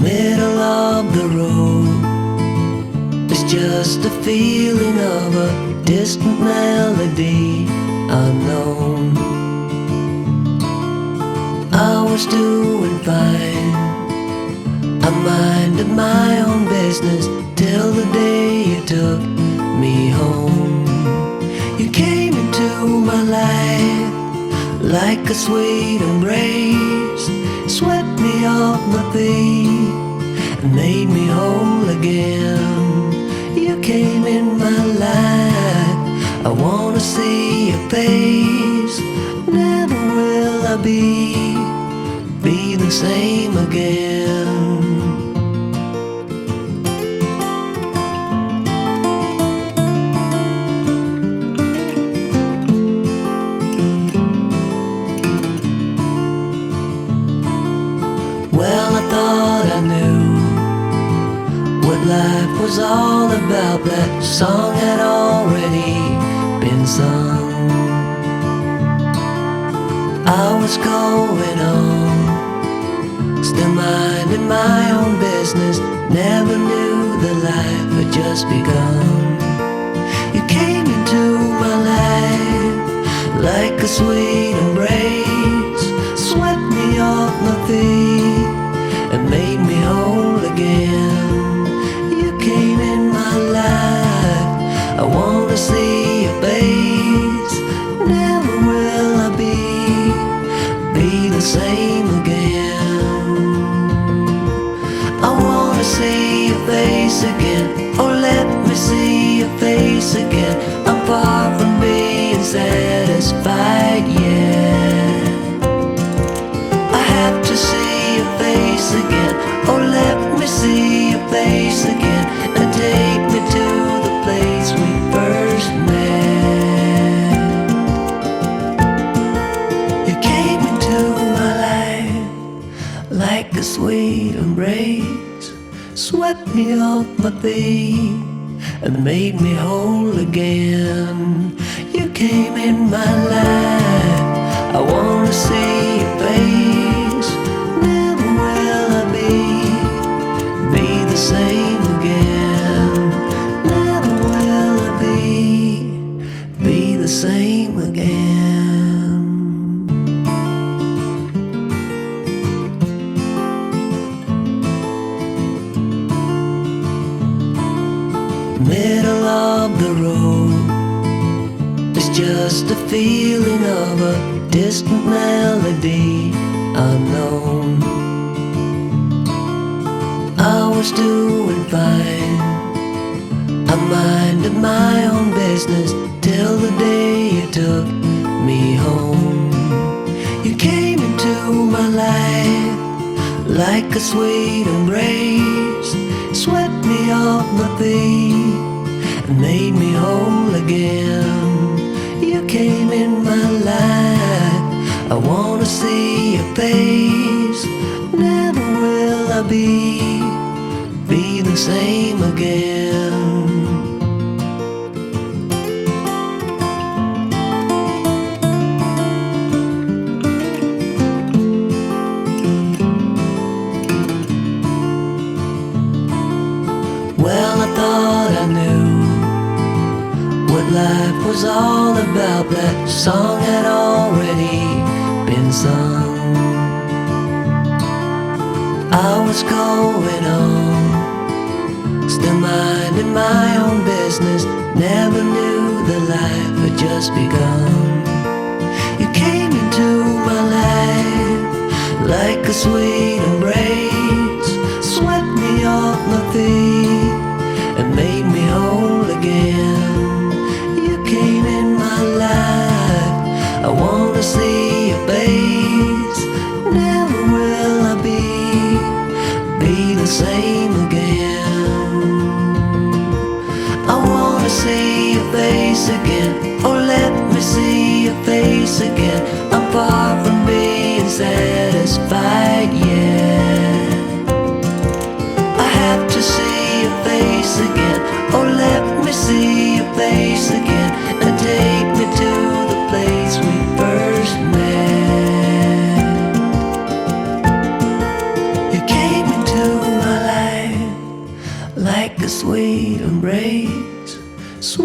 Middle of the road, it's just a feeling of a distant melody unknown. I was doing fine, I minded my own business till the day you took me home. You came into my life like a sweet embrace, swept me off my feet and made me whole again. You came in my life, I wanna see your face. Never will I be the same again. Well, I thought I knew what life was all about. That song had already been sung. I was going on, still minding my own business. Never knew that life had just begun. You came into my life like a sweet embrace, swept me off my feet and made me whole again. You came in my life, I wanna see your face. Never will I be the same again. I wanna see your face again, oh let me see your face again. I'm far from being satisfied yet. I have to see your face again, oh let me see your face again, and take me to the place we first met. You came into my life like a sweet embrace, swept me off my feet and made me whole again. You came in my life, I wanna see your face. Never will I be the same again. Never will I be the same again. Middle of the road, it's just a feeling of a distant melody unknown. I was doing fine, I minded my own business till the day you took me home. You came into my life like a sweet embrace, swept me off my feet and made me whole again. You came in my life, I wanna see your face. Never will I be the same again. Well, I thought I knew what life was all about. That song had already been sung. I was going on, still minding my own business. Never knew that life had just begun. You came into my life like a sweet embrace, swept me off my feet and made me whole again. You came in my life, I wanna see your face. Never will I be the same again. I wanna see your face again, oh let me see your face again. I'm far from being satisfied yet. I have to see your face again, oh let me see your face again, and take me to the place we first met.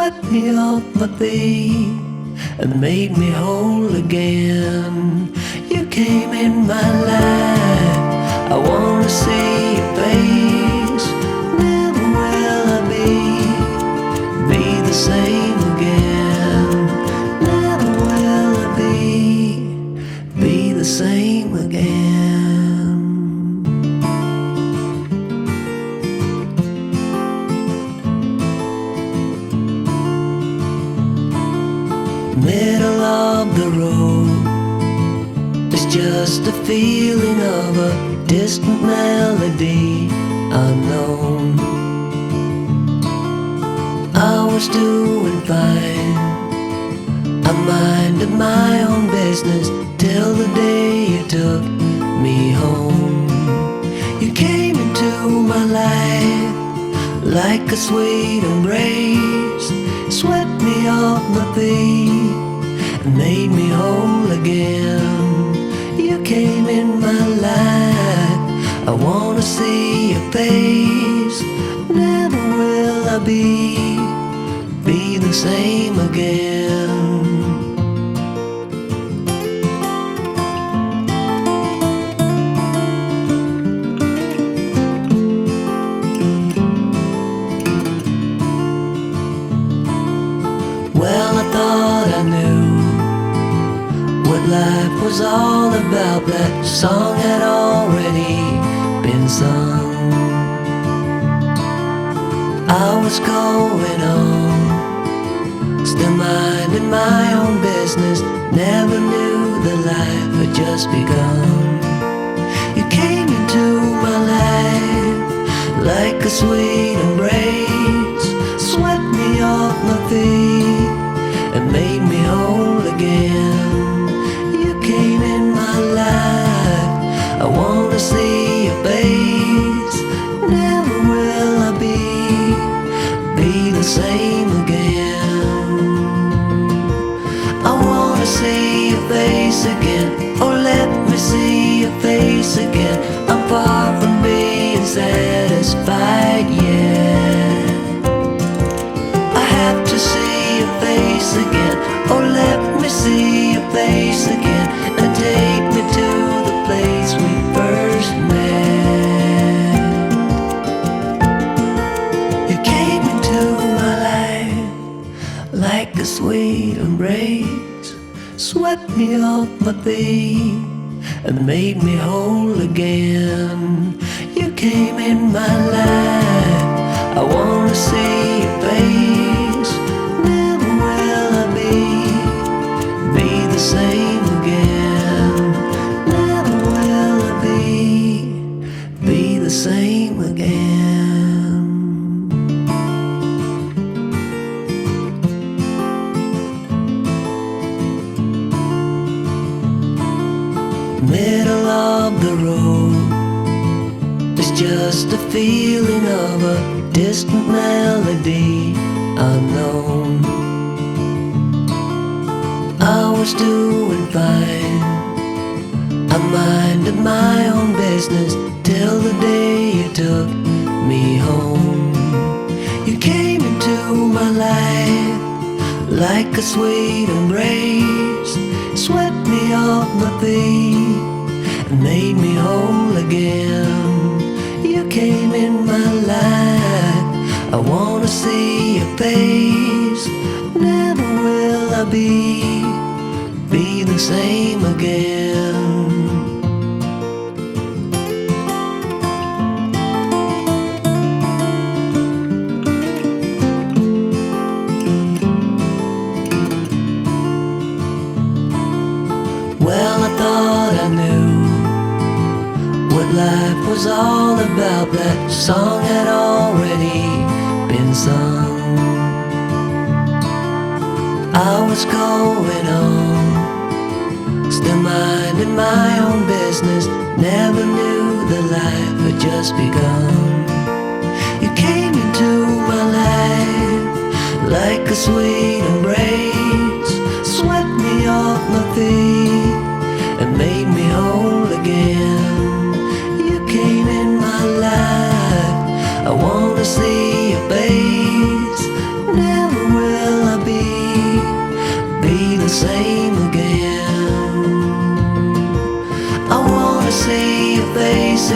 swept me off my feet and made me whole again. You came in my life, I wanna see your face. Never will I be the same again. Never will I be the same again. Middle of the road, it's just a feeling of a distant melody unknown. I was doing fine, I minded my own business till the day you took me home. You came into my life like a sweet embrace, swept me off my feet and made me whole again. You came in my life, I wanna see your face. Never will I be the same again. Well, I thought I knew what life was all about. That song had already been sung. I was going on, still minding my own business. Never knew that life had just begun. You came into my life like a sweet embrace, swept me off my feet and made me whole again. You came in my life, I wanna see your face. Never will I be the same again. I wanna see your face again, oh let me see your face again. I'm far from being satisfied yet. I have to see your face again, oh let me see your face again, and take me to the place we first met. You came into my life like a sweet embrace, swept me off my feet and made me whole again. You came in my life, I wanna see your face. Never will I be the same again. Never will I be the same again. Middle of the road, it's just a feeling of a distant melody unknown. I was doing fine, I minded my own business till the day you took me home. You came into my life like a sweet embrace, swept me off my feet and made me whole again. You came in my life, I wanna see your face. Never will I be the same again. Well, I thought I knew what life was all about. That song had already been sung. I was going on, still minding my own business. Never knew that life had just begun. You came into my life like a sweet embrace, swept me off my feet and made me whole again. You came in my life, I wanna see your face. Never will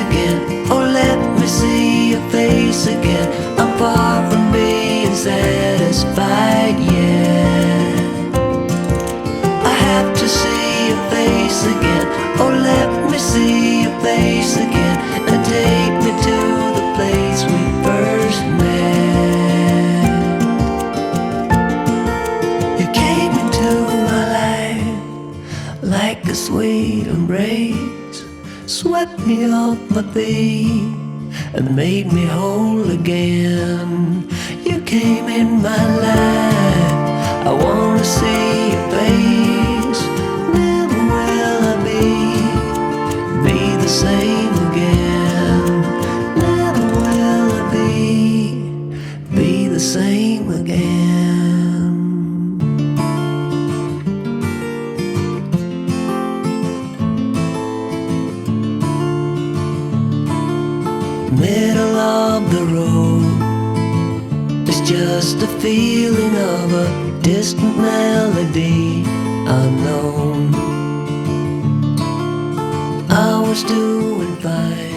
again. Oh, let me see your face again. I'm far from being satisfied yet. I have to see your face again. Oh, let me see your face again, and take me to the place we first met. You came into my life like a sweet embrace, swept me off my feet and made me whole again. You came in my life, I wanna see your face. Never will I be the same again. Never will I be the same again. Middle of the road, it's just a feeling of a distant melody unknown. I was doing fine.